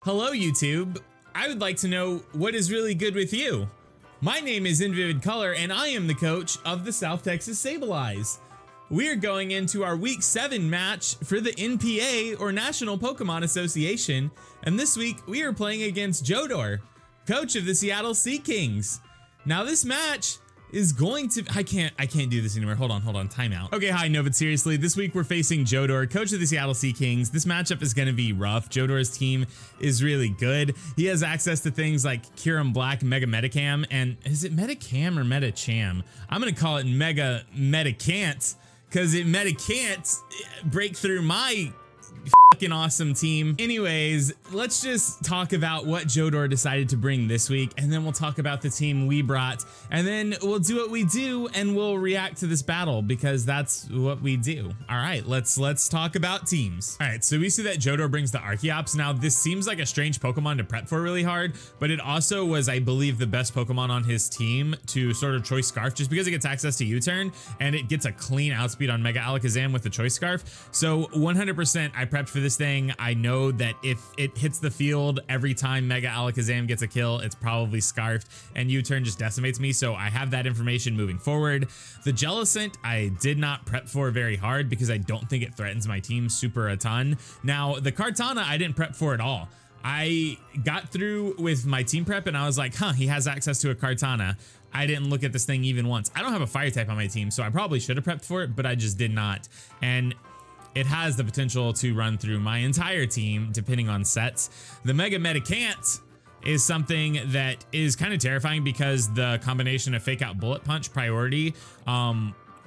Hello YouTube, I would like to know what is really good with you. My name is In Vivid Color and I am the coach of the South Texas Sableyes. We are going into our week 7 match for the NPA or National Pokemon Association, and this week we are playing against Joedor, coach of the Seattle Seakings. Now this match is going to, I can't do this anymore. Hold on, timeout. Okay, hi, no, but seriously, this week we're facing Joedor, coach of the Seattle Seakings. This matchup is gonna be rough. Joedor's team is really good. He has access to things like Kyurem Black, Mega Alakazam, and is it Metacam or Metacham? I'm gonna call it Mega Metacant, because it can't break through my fucking awesome team. Anyways, let's just talk about what Joedor decided to bring this week, and then we'll talk about the team we brought, and then we'll do what we do and we'll react to this battle because that's what we do. All right, let's talk about teams. All right, so we see that Joedor brings the Archeops. Now this seems like a strange Pokemon to prep for really hard, but it also was, I believe, the best Pokemon on his team to sort of Choice Scarf just because it gets access to U-turn and it gets a clean outspeed on Mega Alakazam with the Choice Scarf. So 100% I prepped for this thing. I know that if it hits the field every time Mega Alakazam gets a kill, it's probably scarfed and U-turn just decimates me, so I have that information moving forward. The Jellicent I did not prep for very hard because I don't think it threatens my team super a ton. Now the Kartana I didn't prep for at all. I got through with my team prep and I was like, huh, he has access to a Kartana. I didn't look at this thing even once. I don't have a fire type on my team, so I probably should have prepped for it, but I just did not. And it has the potential to run through my entire team depending on sets. The Mega Metacant is something that is kind of terrifying because the combination of Fake Out Bullet Punch priority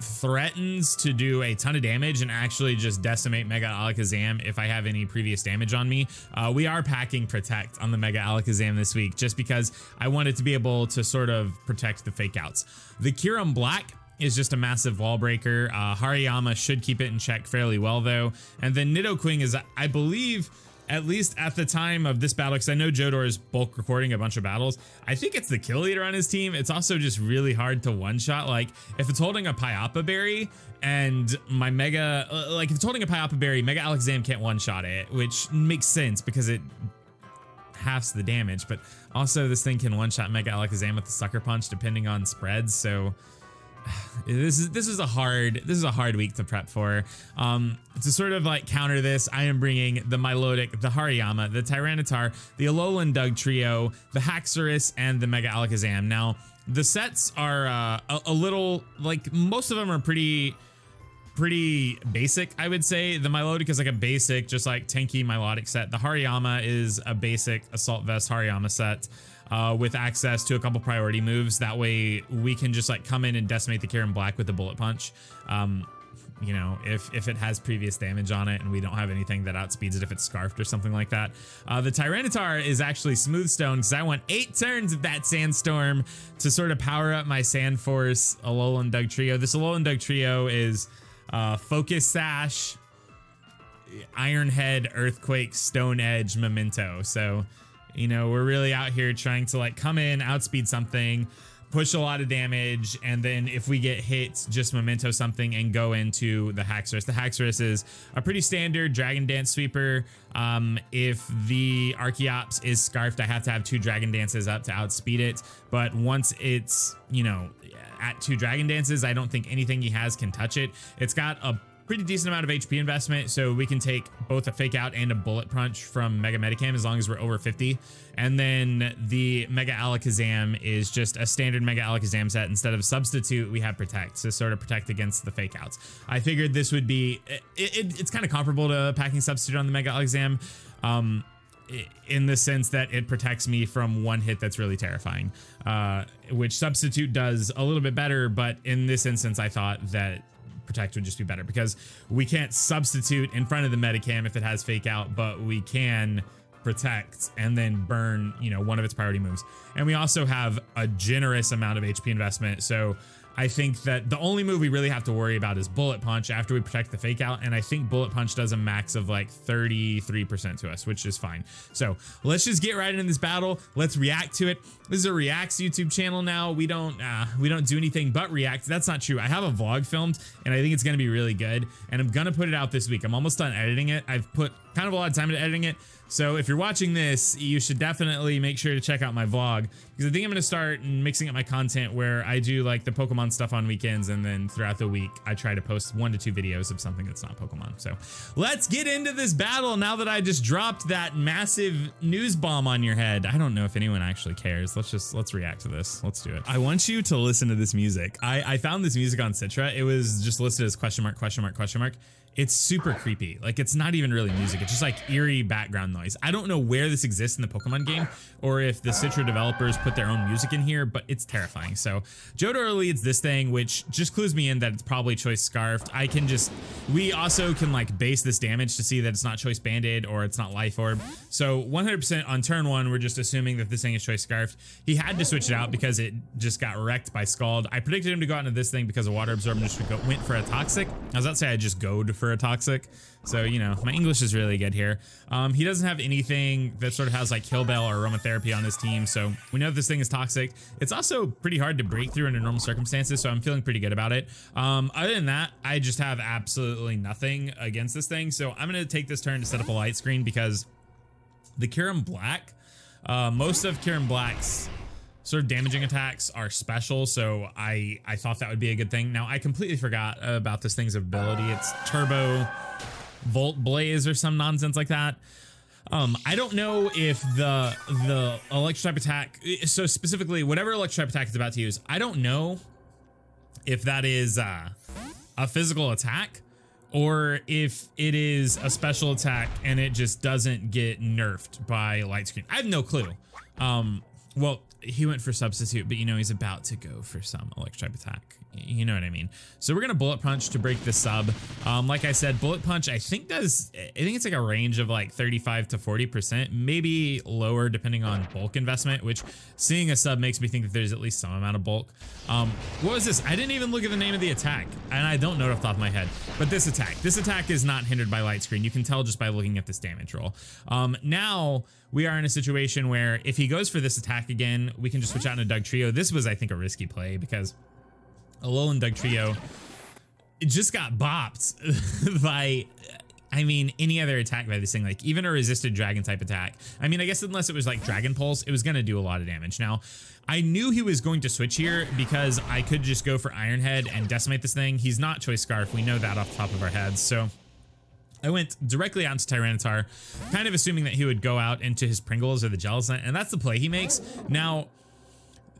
threatens to do a ton of damage and actually just decimate Mega Alakazam if I have any previous damage on me. We are packing Protect on the Mega Alakazam this week just because I wanted to be able to sort of protect the Fake Outs. The Kyurem Black is just a massive wall breaker. Hariyama should keep it in check fairly well though. And then Nidoqueen is, I believe, at least at the time of this battle, because I know Joedor is bulk recording a bunch of battles, I think it's the kill leader on his team. It's also just really hard to one-shot. Like if it's holding a Pyapa Berry and my Mega, like if it's holding a Pyapa Berry, Mega Alakazam can't one-shot it, which makes sense because it halves the damage, but also this thing can one-shot Mega Alakazam with the Sucker Punch depending on spreads, so this is a hard week to prep for. To sort of like counter this, I am bringing the Milotic, the Hariyama, the Tyranitar, the Alolan Dug Trio, the Haxorus, and the Mega Alakazam. Now the sets are a little, like, most of them are pretty basic, I would say. The Milotic is like a basic, just like tanky Milotic set. The Hariyama is a basic Assault Vest Hariyama set with access to a couple priority moves. That way we can just like come in and decimate the Kyurem Black with the Bullet Punch. You know, if it has previous damage on it and we don't have anything that outspeeds it if it's scarfed or something like that. The Tyranitar is actually Smooth Stone because I want 8 turns of that Sandstorm to sort of power up my Sand Force Alolan Dug Trio. This Alolan Dug Trio is Focus Sash, Iron Head, Earthquake, Stone Edge, Memento. So, you know, we're really out here trying to like come in, outspeed something, push a lot of damage, and then if we get hit, just Memento something and go into the Haxorus. The Haxorus is a pretty standard Dragon Dance sweeper. If the Archeops is scarfed, I have to have 2 Dragon Dances up to outspeed it. But once it's, you know, at 2 Dragon Dances, I don't think anything he has can touch it. It's got a pretty decent amount of HP investment, so we can take both a Fake Out and a Bullet Punch from Mega Metacam as long as we're over 50. And then the Mega Alakazam is just a standard Mega Alakazam set. Instead of Substitute, we have Protect to sort of protect against the Fake Outs. I figured this would be, it's kind of comparable to packing Substitute on the Mega Alakazam, in the sense that it protects me from one hit that's really terrifying, which Substitute does a little bit better, but in this instance I thought that Protect would just be better because we can't Substitute in front of the Metacam if it has Fake Out, but we can Protect and then burn, you know, one of its priority moves. And we also have a generous amount of HP investment, so I think that the only move we really have to worry about is Bullet Punch after we protect the Fake Out, and I think Bullet Punch does a max of like 33% to us, which is fine. So let's just get right into this battle. Let's react to it. This is a Reacts YouTube channel now. We don't do anything but react. That's not true. I have a vlog filmed, and I think it's gonna be really good, and I'm gonna put it out this week. I'm almost done editing it. I've put kind of a lot of time into editing it, So if you're watching this, you should definitely make sure to check out my vlog, because I think I'm going to start mixing up my content where I do like the Pokemon stuff on weekends, and then throughout the week I try to post 1 to 2 videos of something that's not Pokemon. So let's get into this battle now that I just dropped that massive news bomb on your head. I don't know if anyone actually cares. Let's react to this. Let's do it. I want you to listen to this music. I found this music on Citra. It was just listed as question mark, question mark, question mark. It's super creepy. Like, it's not even really music. It's just like eerie background noise. I don't know where this exists in the Pokemon game, or if the Citra developers put their own music in here, but it's terrifying. So Joedor leads this thing, which just clues me in that it's probably Choice Scarfed. We also can like base this damage to see that it's not Choice Banded or it's not Life Orb. So 100% on turn 1, we're just assuming that this thing is Choice Scarfed. He had to switch it out because it just got wrecked by Scald. I predicted him to go out into this thing because of Water Absorb and just went for a Toxic. I was about to say I just go'd for a Toxic. So, you know, my English is really good here. He doesn't have anything that sort of has like Kill Bell or Aromatherapy on his team, so we know if this thing is toxic. It's also pretty hard to break through under normal circumstances, so I'm feeling pretty good about it. Other than that, I just have absolutely nothing against this thing, so I'm going to take this turn to set up a light screen because the Kyurem Black, most of Kyurem Black's sort of damaging attacks are special, so I thought that would be a good thing. Now, I completely forgot about this thing's ability. It's Turbo Volt Blaze or some nonsense like that. I don't know if the electric type attack, so specifically whatever electric type attack it's about to use, I don't know if that is a physical attack or if it is a special attack and it just doesn't get nerfed by light screen. I have no clue. Well, he went for substitute, but you know, he's about to go for some electric type attack. You know what I mean? So we're gonna Bullet Punch to break the sub. Like I said, Bullet Punch, I think it's like a range of like 35 to 40%, maybe lower depending on bulk investment, which seeing a sub makes me think that there's at least some amount of bulk. What was this? I didn't even look at the name of the attack, and I don't know it off the top of my head, but this attack is not hindered by light screen. You can tell just by looking at this damage roll. Now we are in a situation where if he goes for this attack again, we can just switch out into Dugtrio. This was, I think, a risky play because Alolan Dugtrio, it just got bopped by, I mean, any other attack by this thing, like even a resisted dragon type attack. I mean, I guess unless it was like Dragon Pulse, it was going to do a lot of damage. Now, I knew he was going to switch here because I could just go for Iron Head and decimate this thing. He's not Choice Scarf. We know that off the top of our heads. So I went directly out into Tyranitar, kind of assuming that he would go out into his Pringles or the Jellicent, and that's the play he makes. Now,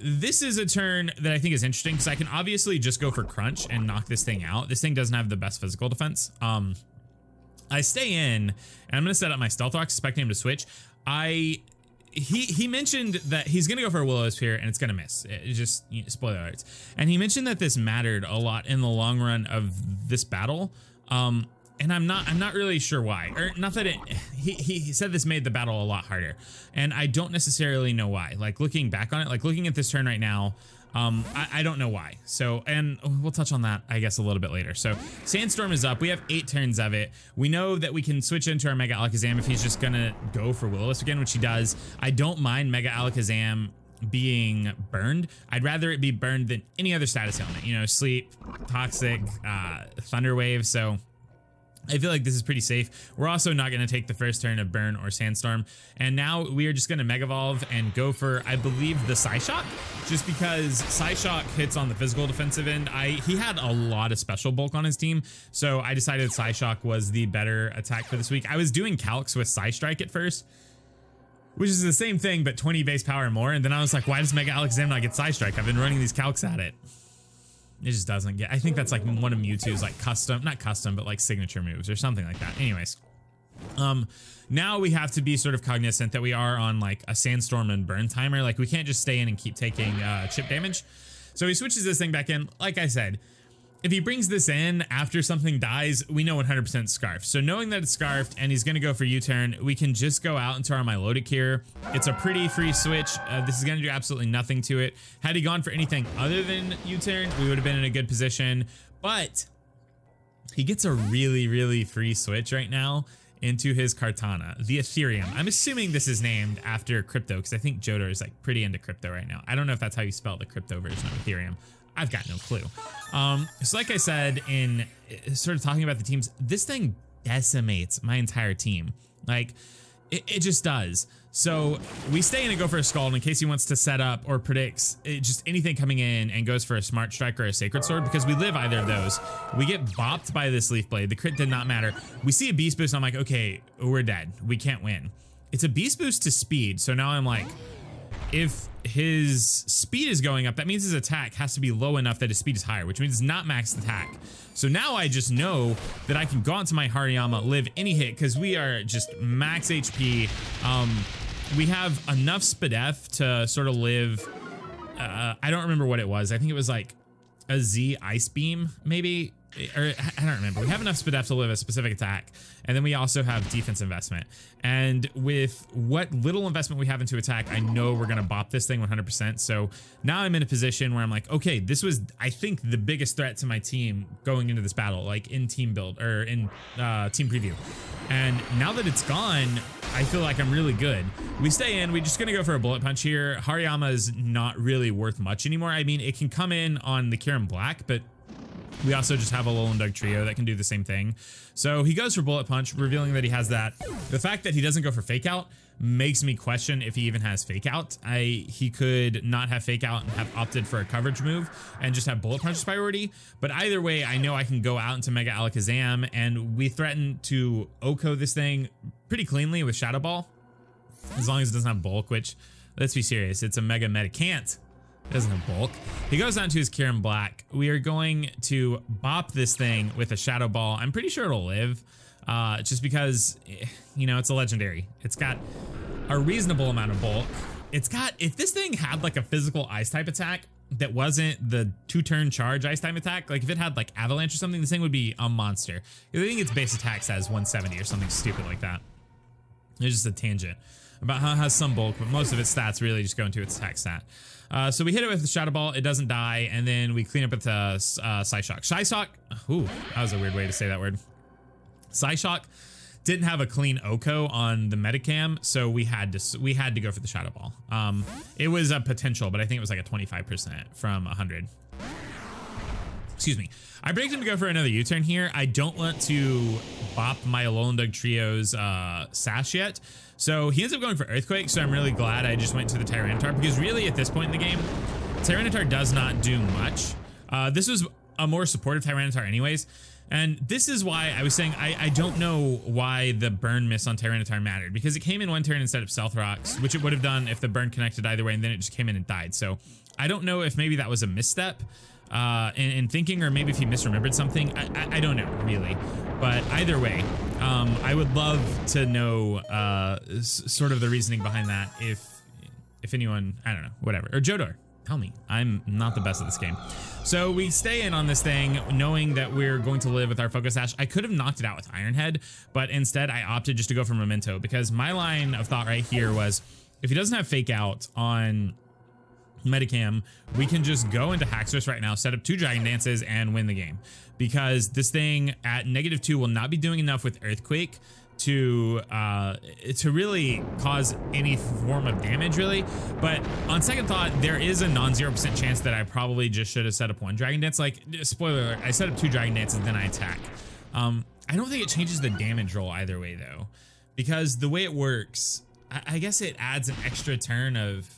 this is a turn that I think is interesting because I can obviously just go for Crunch and knock this thing out. This thing doesn't have the best physical defense. I stay in, and I'm going to set up my Stealth Rock, expecting him to switch. He mentioned that he's going to go for a Will-O-Wisp here, and it's going to miss. It just, you know, spoiler alerts. And he mentioned that this mattered a lot in the long run of this battle. And I'm not really sure why, or not that he said this made the battle a lot harder, and I don't necessarily know why. Like looking back on it, like looking at this turn right now, I don't know why. So, and we'll touch on that, I guess, a little bit later. So Sandstorm is up. We have 8 turns of it. We know that we can switch into our Mega Alakazam if he's just gonna go for Will-O-Wisp again, which he does. I don't mind Mega Alakazam being burned. I'd rather it be burned than any other status element, you know, Sleep, Toxic, Thunder Wave. So I feel like this is pretty safe. We're also not going to take the first turn of Burn or Sandstorm. And now we are just going to Mega Evolve and go for, I believe, the Psyshock, just because Psyshock hits on the physical defensive end. He had a lot of special bulk on his team, so I decided Psyshock was the better attack for this week. I was doing Calcs with Psystrike at first, which is the same thing, but 20 base power more. And then I was like, why does Mega Alakazam not get Psystrike? I've been running these Calcs at it. It just doesn't get, I think that's like one of Mewtwo's like custom, not custom, but like signature moves or something like that. Anyways, now we have to be sort of cognizant that we are on like a Sandstorm and Burn timer. Like we can't just stay in and keep taking chip damage. So he switches this thing back in. Like I said, if he brings this in after something dies, we know 100% Scarf. So knowing that it's Scarfed and he's going to go for U-turn, we can just go out into our Milotic here. It's a pretty free switch. This is going to do absolutely nothing to it. Had he gone for anything other than U-turn, we would have been in a good position. But he gets a really, really free switch right now into his Kartana, the Ethereum. I'm assuming this is named after crypto because I think Joedor is like pretty into crypto right now. I don't know if that's how you spell the crypto version of Ethereum. I've got no clue. So like I said, in sort of talking about the teams, this thing decimates my entire team. Like It just does. So we stay in and go for a Scald in case he wants to set up or predicts just anything coming in and goes for a Smart Strike or a Sacred Sword, because we live either of those. We get bopped by this Leaf Blade. The crit did not matter. We see a Beast Boost. I'm like, okay, we're dead. We can't win. It's a Beast Boost to speed. So now I'm like, if his speed is going up, that means his attack has to be low enough that his speed is higher, which means it's not max attack. So now I just know that I can go onto my Hariyama, live any hit, because we are just max HP. We have enough SPDF to sort of live. I don't remember what it was. I think it was like a Z Ice Beam, maybe. Or I don't remember. We have enough SPDF to live a specific attack, and then we also have defense investment. And with what little investment we have into attack, I know we're gonna bop this thing 100%. So now I'm in a position where I'm like, okay, this was, I think, the biggest threat to my team going into this battle, like in team build or in team preview. And now that it's gone, I feel like I'm really good. We stay in. We're just gonna go for a Bullet Punch here. Hariyama is not really worth much anymore. I mean, it can come in on the Kirin Black, but we also just have a Alolan Dug trio that can do the same thing. So he goes for Bullet Punch, revealing that he has that. The fact that he doesn't go for Fake Out makes me question if he even has Fake Out. He could not have Fake Out and have opted for a coverage move and just have Bullet Punch as priority. But either way, I know I can go out into Mega Alakazam, and we threaten to OHKO this thing pretty cleanly with Shadow Ball, as long as it doesn't have Bulk, which, let's be serious, it's a Mega Medicant. It doesn't have Bulk. He goes down to his Kirin Black. We are going to bop this thing with a Shadow Ball. I'm pretty sure it'll live, just because, you know, it's a legendary. It's got a reasonable amount of Bulk. It's got, if this thing had like a physical Ice type attack that wasn't the 2-turn charge Ice type attack, like if it had like Avalanche or something, this thing would be a monster. I think its base attack says 170 or something stupid like that. It's just a tangent about how it has some Bulk, but most of its stats really just go into its attack stat. So we hit it with the Shadow Ball, it doesn't die, and then we clean up with the Psyshock. Psyshock, ooh, that was a weird way to say that word. Psyshock didn't have a clean OHKO on the Medicam, so we had to go for the Shadow Ball. It was a potential, but I think it was like a 25% from 100. Excuse me. I breaked him to go for another U-turn here. I don't want to bop my Alolan Dug Trio's Sash yet. So he ends up going for Earthquake, so I'm really glad I just went to the Tyranitar, because really at this point in the game, Tyranitar does not do much. This was a more supportive Tyranitar anyways, and this is why I was saying I don't know why the burn miss on Tyranitar mattered, because it came in one turn instead of Stealth Rocks, which it would have done if the burn connected either way, and then it just came in and died. So I don't know if maybe that was a misstep in thinking, or maybe if he misremembered something. I don't know really, but either way, I would love to know sort of the reasoning behind that, if anyone, I don't know, whatever. Or Joedor, tell me. I'm not the best at this game. So we stay in on this thing knowing that we're going to live with our Focus Sash. I could have knocked it out with Iron Head, but instead I opted just to go for Memento, because my line of thought right here was, if he doesn't have Fake Out on Medicam, we can just go into Haxorus right now, set up 2 Dragon Dances, and win the game. Because this thing at -2 will not be doing enough with Earthquake to really cause any form of damage, really. But on second thought, there is a non-0% chance that I probably just should have set up 1 Dragon Dance. Like, spoiler alert, I set up 2 Dragon Dances, then I attack. I don't think it changes the damage roll either way, though. Because the way it works, I guess it adds an extra turn of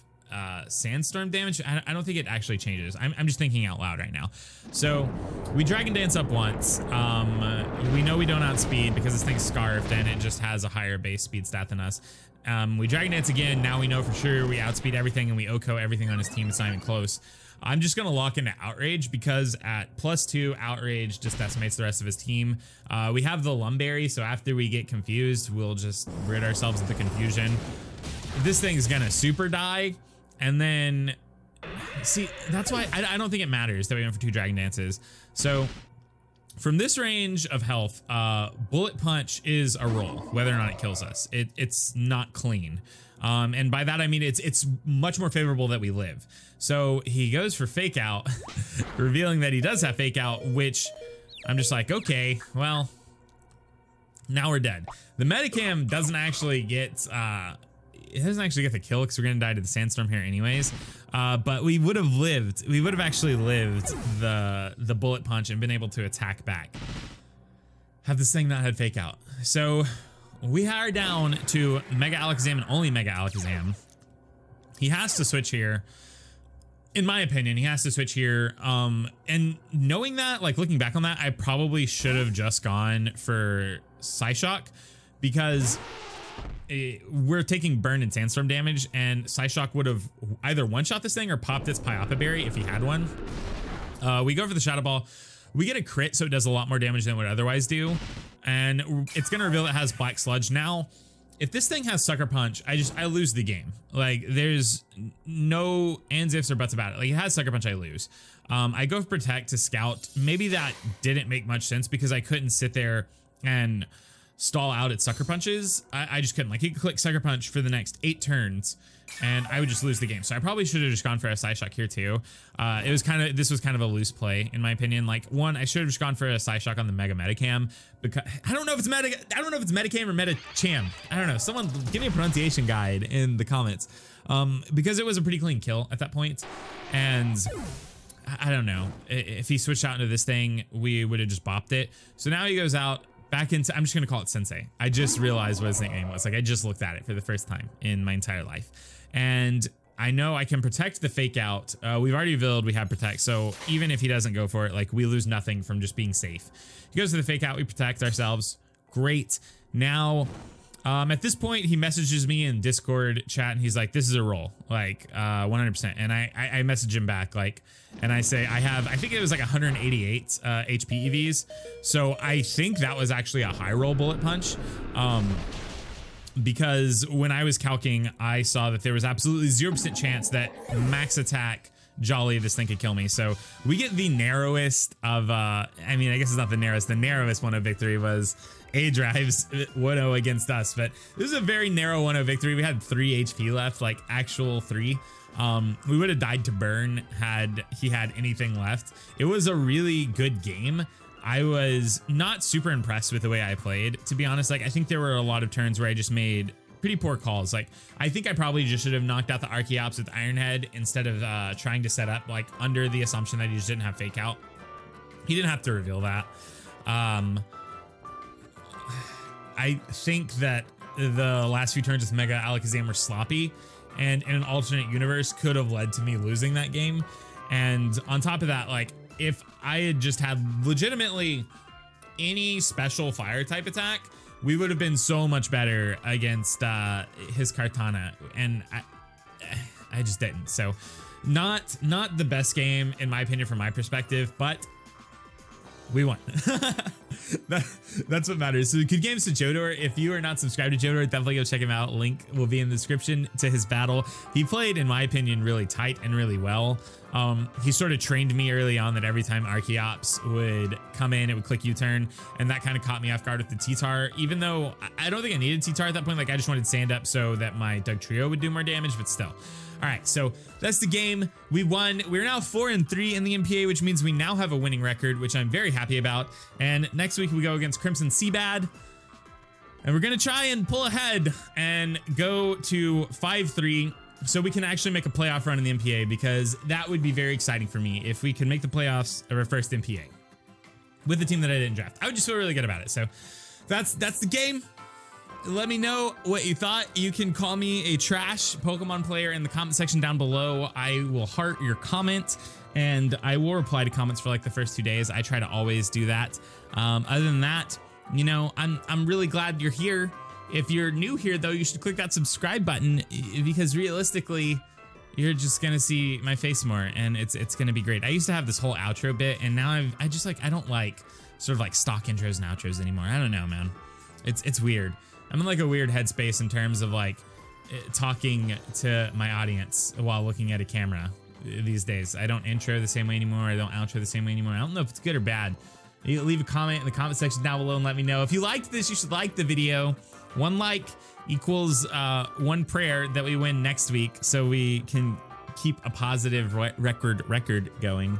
Sandstorm damage. I don't think it actually changes. I'm just thinking out loud right now. So we Dragon Dance up once. We know we don't outspeed because this thing's Scarfed and it just has a higher base speed stat than us. We Dragon Dance again. Now we know for sure we outspeed everything and we OHKO everything on his team. It's not even close. I'm just gonna lock into Outrage, because at +2, Outrage just decimates the rest of his team. We have the Lumberry, so after we get confused, we'll just rid ourselves of the confusion. This thing's gonna super die. And then, see, that's why I don't think it matters that we went for 2 Dragon Dances. So from this range of health, Bullet Punch is a roll, whether or not it kills us. It's not clean. And by that, I mean, it's much more favorable that we live. So he goes for Fake Out, revealing that he does have Fake Out, which I'm just like, okay, well, now we're dead. The Medicam doesn't actually get, it doesn't actually get the kill because we're gonna die to the Sandstorm here anyways. But we would have lived. We would have actually lived the Bullet Punch and been able to attack back. Have this thing not had Fake Out. So we are down to Mega Alakazam and only Mega Alakazam. He has to switch here. In my opinion, he has to switch here. And knowing that, like looking back on that, I probably should have just gone for Psyshock because we're taking burn and sandstorm damage, and Psyshock would have either one-shot this thing or popped its Pyapa Berry if he had one. We go for the Shadow Ball. We get a crit, so it does a lot more damage than it would otherwise do. And it's gonna reveal it has Black Sludge. Now, if this thing has Sucker Punch, I lose the game. Like, there's no ands, ifs, or buts about it. Like, it has Sucker Punch, I lose. I go for Protect to scout. Maybe that didn't make much sense because I couldn't sit there and stall out its Sucker Punches. I just couldn't. Like, he could click Sucker Punch for the next 8 turns and I would just lose the game. So I probably should have just gone for a Psyshock here too. This was kind of a loose play in my opinion. Like, one, I should have just gone for a Psyshock on the Mega Metacam because I don't know if it's Metacam or Metacham. I don't know. Someone give me a pronunciation guide in the comments. Because it was a pretty clean kill at that point. And I don't know, if he switched out into this thing, we would have just bopped it. So now he goes out back into, I'm just gonna call it Sensei. I just realized what his nickname was. Like, I just looked at it for the first time in my entire life. And I know I can protect the fake out. We've already revealed we have protect. So even if he doesn't go for it, like, we lose nothing from just being safe. He goes to the fake out, we protect ourselves. Great. Now, at this point, he messages me in Discord chat and he's like, this is a roll, like 100%. And I message him back, like, and I say, I think it was like 188 HP EVs. So I think that was actually a high roll bullet punch. Because when I was calcing, I saw that there was absolutely 0% chance that max attack Jolly this thing could kill me. So we get the narrowest of, I mean, I guess it's not the narrowest 1-0 victory was A-Drive's 1-0 against us, but this is a very narrow 1-0 victory. We had 3 HP left, like actual 3. We would have died to burn had he had anything left. It was a really good game. I was not super impressed with the way I played, to be honest. Like, I think there were a lot of turns where I just made pretty poor calls. Like, I think I probably just should have knocked out the Archeops with Ironhead instead of trying to set up, like, under the assumption that he just didn't have fake out. He didn't have to reveal that. I think that the last few turns with Mega Alakazam were sloppy, and in an alternate universe could have led to me losing that game. And on top of that, like, if I had just had legitimately any special fire type attack, we would have been so much better against his Kartana, and I just didn't. So not the best game in my opinion from my perspective, but we won. That's what matters. So good games to Joedor. If you are not subscribed to Joedor, definitely go check him out. Link will be in the description to his battle. He played, in my opinion, really tight and really well. He sort of trained me early on that every time Archeops would come in, it would click U-turn, and that kind of caught me off guard with the T-Tar, even though I don't think I needed T-Tar at that point. Like, I just wanted Sand Up so that my Doug Trio would do more damage, but still. All right, so that's the game. We won. We're now 4-3 in the NPA, which means we now have a winning record, which I'm very happy about. And next week we go against Crimson Seabad, and we're gonna try and pull ahead and go to 5-3 so we can actually make a playoff run in the NPA, because that would be very exciting for me if we could make the playoffs of our first NPA with the team that I didn't draft. I would just feel really good about it. So that's the game. Let me know what you thought. You can call me a trash Pokemon player in the comment section down below. I will heart your comment and I will reply to comments for like the first 2 days. I try to always do that. Other than that, you know, I'm really glad you're here. If you're new here though, you should click that subscribe button, because realistically, you're just gonna see my face more and it's gonna be great. I used to have this whole outro bit, and now I don't like sort of like stock intros and outros anymore. I don't know, man. It's weird. I'm in like a weird headspace in terms of like talking to my audience while looking at a camera these days. I don't intro the same way anymore. I don't outro the same way anymore. I don't know if it's good or bad. You leave a comment in the comment section down below and let me know. If you liked this, you should like the video. 1 like equals 1 prayer that we win next week, so we can keep a positive record going.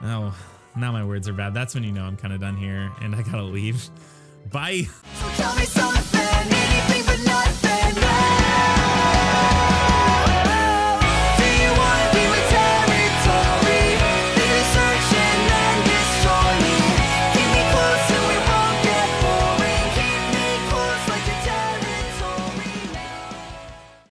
Oh, now my words are bad. That's when you know I'm kind of done here and I gotta leave. Bye.